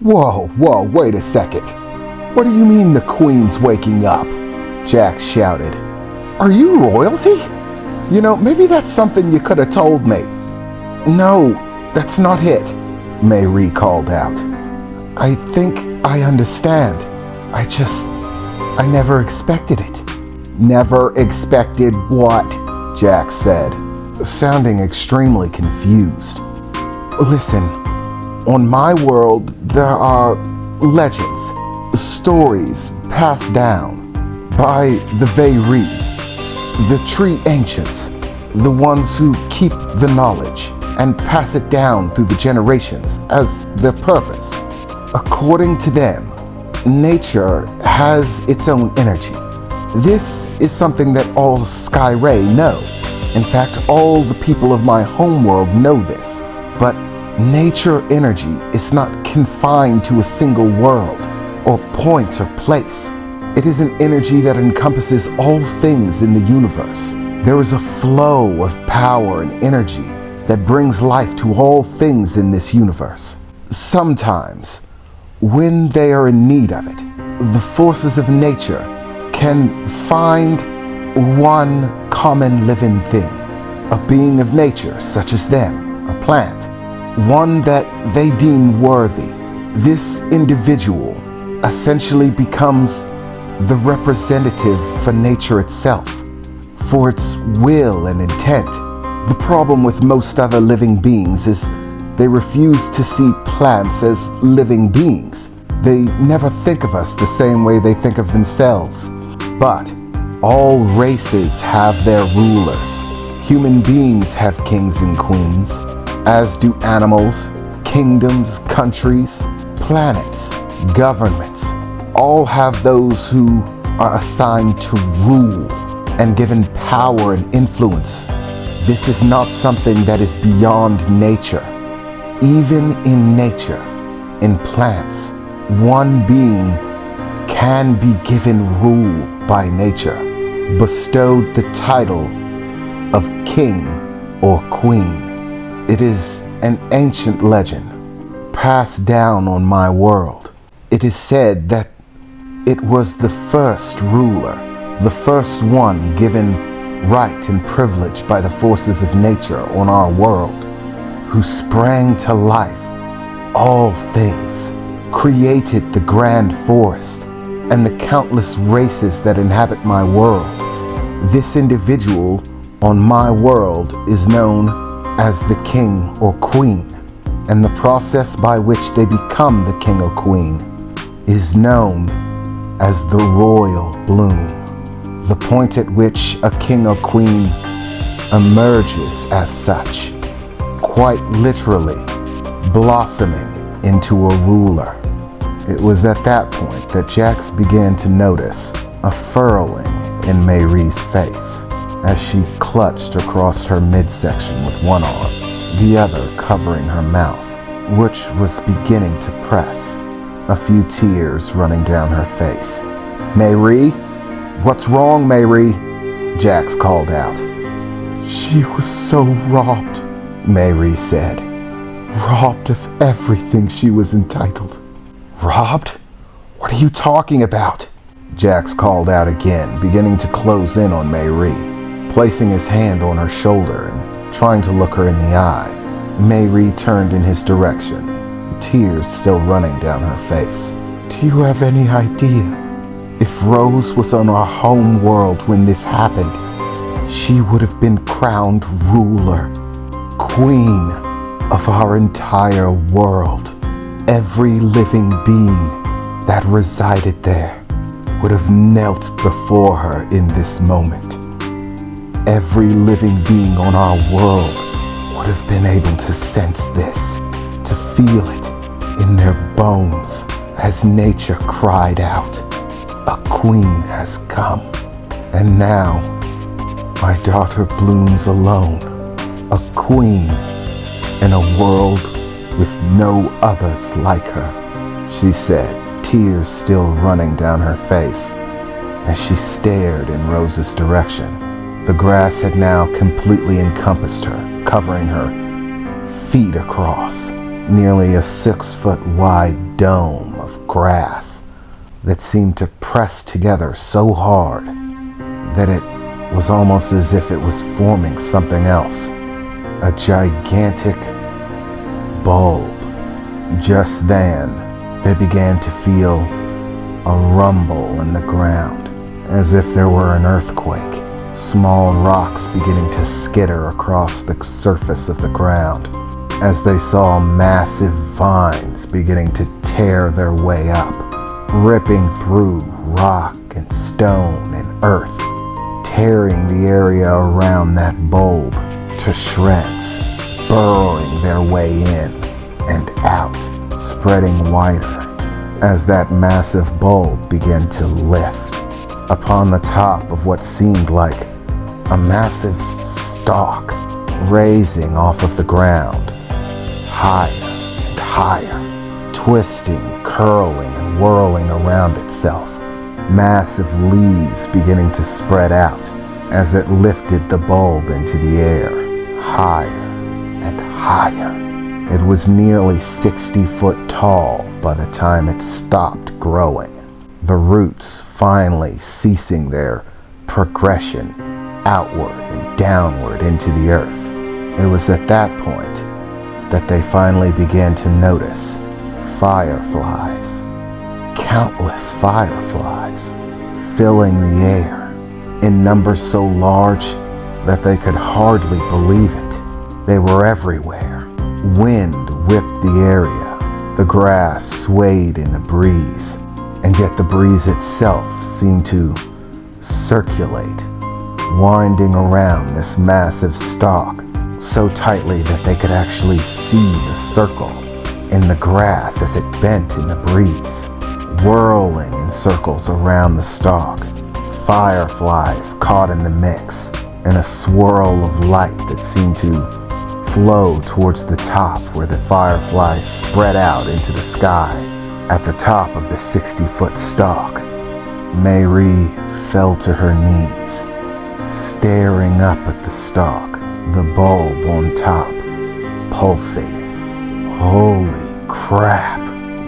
Whoa, wait a second. What do you mean the Queen's waking up? Jax shouted. Are you royalty? You know, maybe that's something you could have told me. No, that's not it, Mayrie called out. I think I understand. I never expected it. Never expected what? Jax said, sounding extremely confused. Listen, on my world, there are legends, stories passed down by the Veyri, the tree ancients, the ones who keep the knowledge and pass it down through the generations as their purpose. According to them, nature has its own energy. This is something that all Skyray know. In fact, all the people of my homeworld know this. But nature energy is not confined to a single world or point or place. It is an energy that encompasses all things in the universe. There is a flow of power and energy that brings life to all things in this universe. Sometimes, when they are in need of it, the forces of nature can find one common living thing, a being of nature such as them, a plant, one that they deem worthy. This individual essentially becomes the representative for nature itself, for its will and intent. The problem with most other living beings is they refuse to see plants as living beings. They never think of us the same way they think of themselves. But all races have their rulers. Human beings have kings and queens, as do animals, kingdoms, countries, planets, governments. All have those who are assigned to rule and given power and influence. This is not something that is beyond nature. Even in nature, in plants, one being can be given rule by nature, bestowed the title of king or queen. It is an ancient legend passed down on my world. It is said that it was the first ruler, the first one given right and privilege by the forces of nature on our world, who sprang to life all things, created the grand forest and the countless races that inhabit my world. This individual on my world is known as the king or queen, and the process by which they become the king or queen is known as the royal bloom, the point at which a king or queen emerges as such, quite literally blossoming into a ruler. It was at that point that Jax began to notice a furrowing in Mayrie's face as she clutched across her midsection with one arm, the other covering her mouth, which was beginning to press, a few tears running down her face. Mayrie? What's wrong, Mayrie? Jax called out. She was so robbed, Mayrie said. Robbed of everything she was entitled. Robbed? What are you talking about? Jax called out again, beginning to close in on Mayrie, placing his hand on her shoulder and trying to look her in the eye. Mayrie turned in his direction, tears still running down her face. Do you have any idea? If Rose was on our home world when this happened, she would have been crowned ruler, queen of our entire world. Every living being that resided there would have knelt before her in this moment. Every living being on our world would have been able to sense this, to feel it in their bones as nature cried out, "A queen has come." And now, my daughter blooms alone, a queen in a world with no others like her, she said, tears still running down her face as she stared in Rose's direction. The grass had now completely encompassed her, covering her feet across. nearly a 6-foot wide dome of grass that seemed to press together so hard that it was almost as if it was forming something else. A gigantic bulb. Just then, they began to feel a rumble in the ground, as if there were an earthquake. Small rocks beginning to skitter across the surface of the ground, as they saw massive vines beginning to tear their way up, ripping through rock and stone and earth, tearing the area around that bulb to shreds, burrowing their way in and out, spreading wider as that massive bulb began to lift upon the top of what seemed like a massive stalk, raising off of the ground, higher and higher, twisting, curling, and whirling around itself. Massive leaves beginning to spread out as it lifted the bulb into the air, higher and higher. It was nearly 60 foot tall by the time it stopped growing, the roots finally ceasing their progression outward and downward into the earth. It was at that point that they finally began to notice fireflies, countless fireflies, filling the air in numbers so large that they could hardly believe it. They were everywhere. Wind whipped the area. The grass swayed in the breeze, and yet the breeze itself seemed to circulate, winding around this massive stalk so tightly that they could actually see the circle in the grass as it bent in the breeze, whirling in circles around the stalk. Fireflies caught in the mix, and a swirl of light that seemed to flow towards the top, where the fireflies spread out into the sky at the top of the 60-foot stalk. Mayrie fell to her knees, staring up at the stalk, the bulb on top, pulsating. "Holy crap,"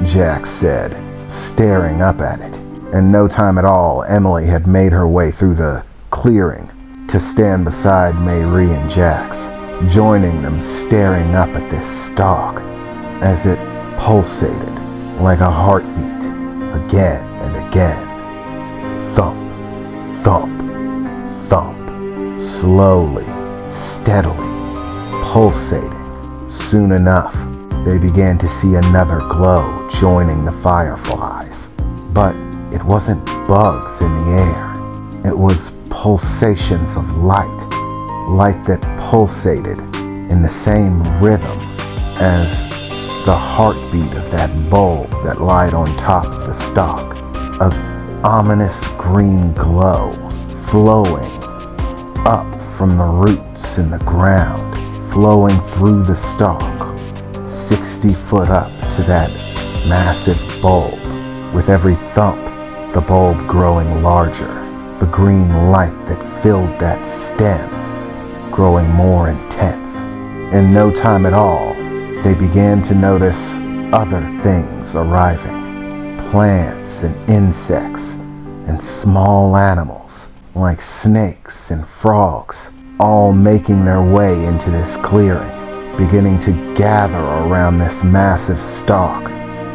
Jack said, staring up at it. In no time at all, Emily had made her way through the clearing to stand beside Mayrie and Jax, joining them staring up at this stalk as it pulsated like a heartbeat again and again. Thump, thump, thump, slowly, steadily, pulsating. Soon enough, they began to see another glow joining the fireflies. But it wasn't bugs in the air. It was pulsations of light that pulsated in the same rhythm as the heartbeat of that bulb that lied on top of the stalk. An ominous green glow flowing up from the roots in the ground, flowing through the stalk, 60 foot up to that massive bulb. With every thump, the bulb growing larger, the green light that filled that stem growing more intense. In no time at all, they began to notice other things arriving. Plants and insects and small animals like snakes and frogs, all making their way into this clearing, beginning to gather around this massive stalk.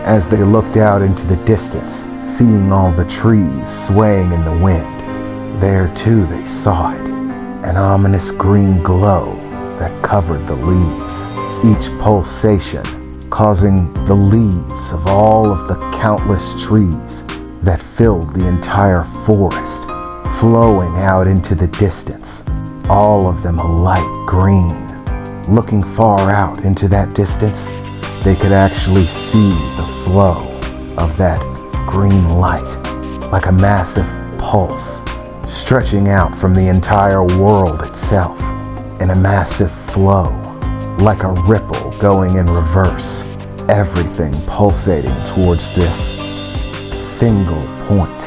As they looked out into the distance, seeing all the trees swaying in the wind, there too they saw it, an ominous green glow that covered the leaves, each pulsation causing the leaves of all of the countless trees that filled the entire forest, flowing out into the distance, all of them a light green. Looking far out into that distance, they could actually see the flow of that green light like a massive pulse stretching out from the entire world itself in a massive flow, like a ripple going in reverse, everything pulsating towards this single point.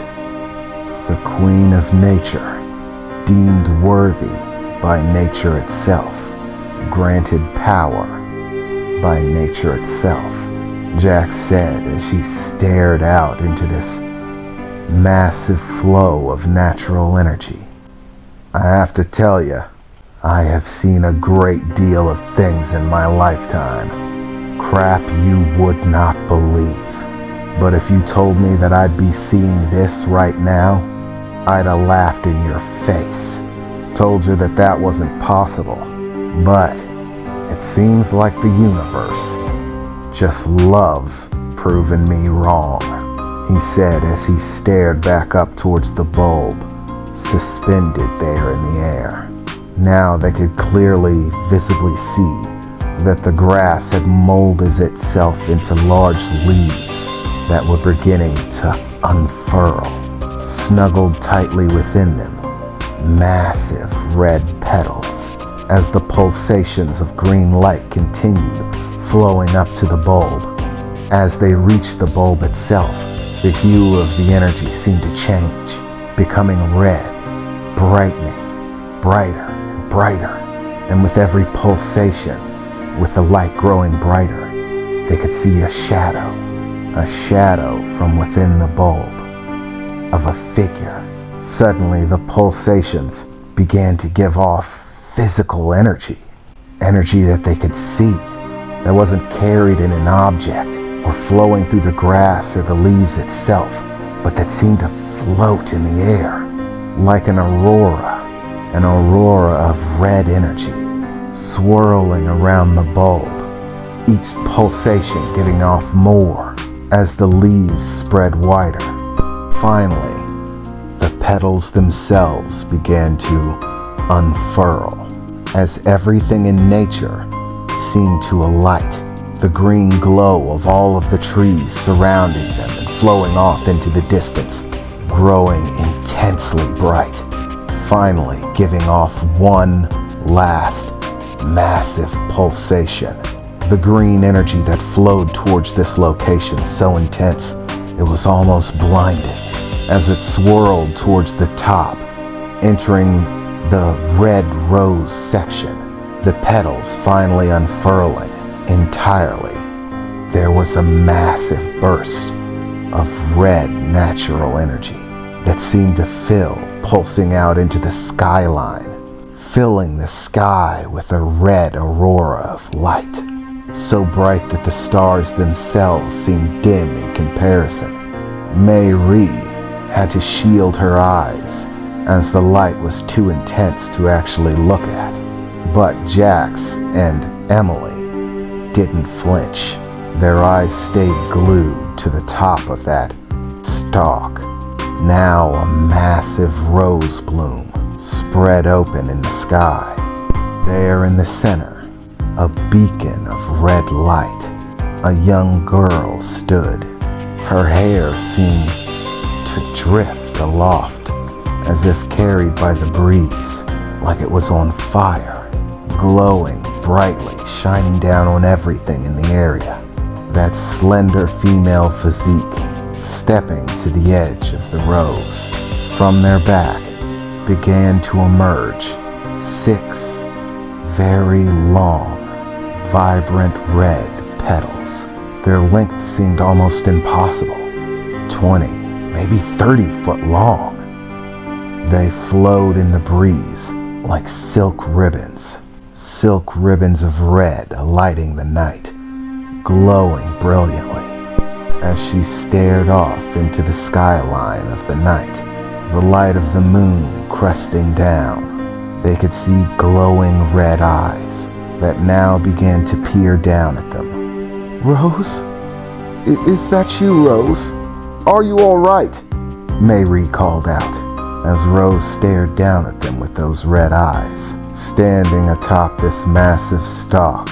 The Queen of Nature, deemed worthy by nature itself, granted power by nature itself, Jack said as she stared out into this massive flow of natural energy. I have to tell you, I have seen a great deal of things in my lifetime. Crap you would not believe. But if you told me that I'd be seeing this right now, I'd have laughed in your face. Told you that that wasn't possible. But it seems like the universe just loves proving me wrong, he said as he stared back up towards the bulb, suspended there in the air. Now they could clearly, visibly see that the grass had molded itself into large leaves that were beginning to unfurl, snuggled tightly within them, massive red petals, as the pulsations of green light continued flowing up to the bulb. As they reached the bulb itself, the hue of the energy seemed to change, becoming red, brightening, brighter and brighter, and with every pulsation, with the light growing brighter, they could see a shadow from within the bulb, of a figure. Suddenly the pulsations began to give off physical energy that they could see, that wasn't carried in an object or flowing through the grass or the leaves itself, but that seemed to float in the air like an aurora of red energy swirling around the bulb, each pulsation giving off more as the leaves spread wider. Finally, the petals themselves began to unfurl as everything in nature seemed to alight, the green glow of all of the trees surrounding them and flowing off into the distance, growing intensely bright, finally giving off one last massive pulsation. The green energy that flowed towards this location so intense it was almost blinding as it swirled towards the top, entering the red rose section, the petals finally unfurling entirely. There was a massive burst of red natural energy that seemed to fill, pulsing out into the skyline, filling the sky with a red aurora of light, so bright that the stars themselves seemed dim in comparison. Mei had to shield her eyes as the light was too intense to actually look at. But Jax and Emily didn't flinch. Their eyes stayed glued to the top of that stalk. Now a massive rose bloom spread open in the sky. There in the center, a beacon of red light, a young girl stood. Her hair seemed to drift aloft as if carried by the breeze, like it was on fire, glowing brightly, shining down on everything in the area. That slender female physique stepping to the edge of the rose. From their back began to emerge 6 very long, vibrant red petals. Their length seemed almost impossible, 20, maybe 30 foot long. They flowed in the breeze like silk ribbons of red alighting the night, glowing brilliantly. As she stared off into the skyline of the night, the light of the moon cresting down, they could see glowing red eyes that now began to peer down at them. Rose? Is that you, Rose? Are you all right? Mei called out as Rose stared down at them with those red eyes, standing atop this massive stalk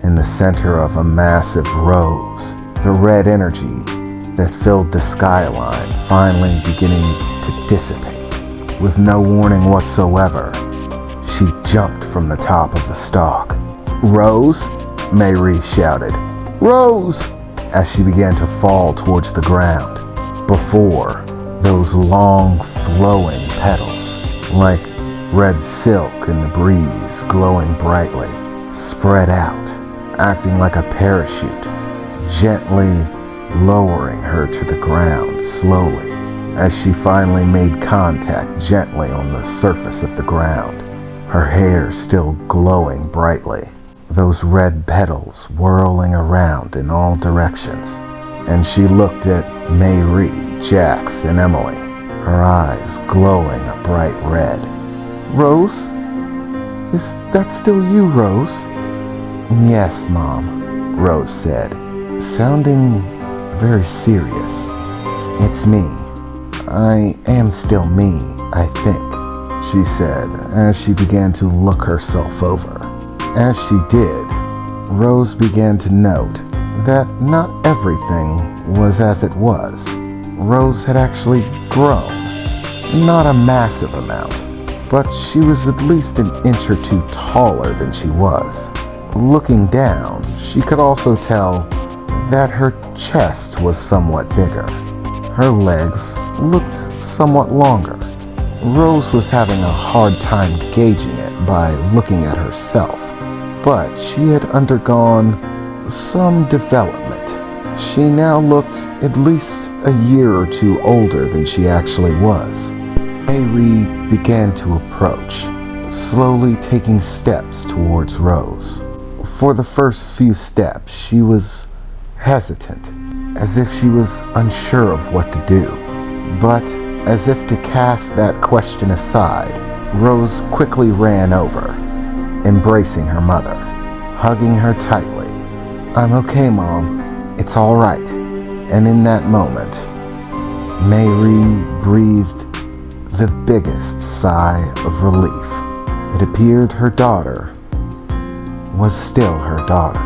in the center of a massive rose. The red energy that filled the skyline finally beginning to dissipate. With no warning whatsoever, she jumped from the top of the stalk. Rose? Mei shouted. Rose! As she began to fall towards the ground. Before, those long flowing petals, like red silk in the breeze glowing brightly, spread out acting like a parachute, gently lowering her to the ground slowly as she finally made contact gently on the surface of the ground, her hair still glowing brightly, those red petals whirling around in all directions. And she looked at Mayrie, Jax, and Emily, her eyes glowing a bright red. "Rose? Is that still you, Rose?" "Yes, Mom," Rose said, sounding very serious. "It's me. I am still me, I think," she said as she began to look herself over. As she did, Rose began to note that not everything was as it was. Rose had actually grown. Not a massive amount, but she was at least an inch or two taller than she was. Looking down, she could also tell that her chest was somewhat bigger. Her legs looked somewhat longer. Rose was having a hard time gauging it by looking at herself, but she had undergone some development. She now looked at least a year or two older than she actually was. Mayrie began to approach, slowly taking steps towards Rose. For the first few steps, she was hesitant, as if she was unsure of what to do. But as if to cast that question aside, Rose quickly ran over, embracing her mother, hugging her tightly. "I'm okay, Mom. It's all right." And in that moment, Mayrie breathed the biggest sigh of relief. It appeared her daughter was still her daughter.